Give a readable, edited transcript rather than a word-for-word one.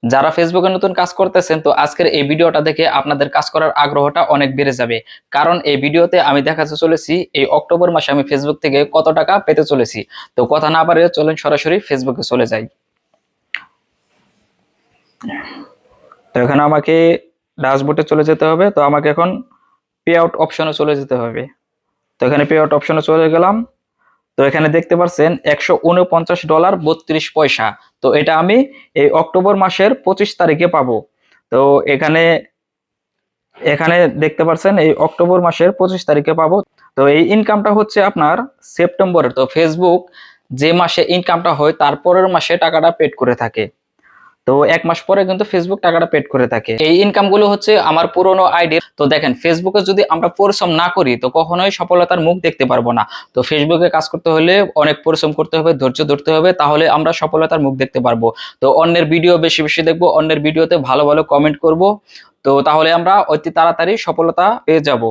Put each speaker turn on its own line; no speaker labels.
যারা ফেসবুকে নতুন কাজ করতেছেন, তো আজকের এই ভিডিওটা দেখে আপনাদের কাজ করার আগ্রহটা অনেক বেড়ে যাবে। কারণ এই ভিডিওতে আমি দেখাতে চলেছি এই অক্টোবর মাসে আমি ফেসবুক থেকে কত টাকা পেতে চলেছি। তো কথা না বাড়িয়ে চলেন সরাসরি ফেসবুকে চলে যাই। তো এখানে আমাকে ড্যাশবোর্ডে চলে যেতে হবে। তো আমাকে এখন পে আউট অপশনে চলে যেতে হবে। তো এখানে পে আউট অপশনে চলে গেলাম। তো এখানে দেখতে পাচ্ছেন $149.32। তো এটা আমি এই অক্টোবর মাসের 25 তারিখে পাবো। তো এখানে এখানে দেখতে পাচ্ছেন এই অক্টোবর মাসের 25 তারিখে পাবো। তো এই ইনকামটা হচ্ছে আপনার সেপ্টেম্বরের। তো ফেসবুক যে মাসে ইনকামটা হয় তারপরের মাসে টাকাটা পেড করে থাকে। তো 1 মাস পরে কিন্তু ফেসবুক টাকাটা পেড করে থাকে। এই ইনকাম গুলো হচ্ছে আমার পুরনো আইডি। তো দেখেন, ফেসবুকে যদি আমরা পরিশ্রম না করি তো কখনোই সফলতার মুখ দেখতে পারবো না। তো ফেসবুকে কাজ করতে হলে অনেক পরিশ্রম করতে হবে, ধৈর্য ধরতে হবে, তাহলে আমরা সফলতার মুখ দেখতে পারবো। তো অন্যের ভিডিও বেশি বেশি দেখবো, অন্যের ভিডিওতে ভালো ভালো কমেন্ট করব। তো তাহলে আমরা অতি তাড়াতাড়ি সফলতা পেয়ে যাব।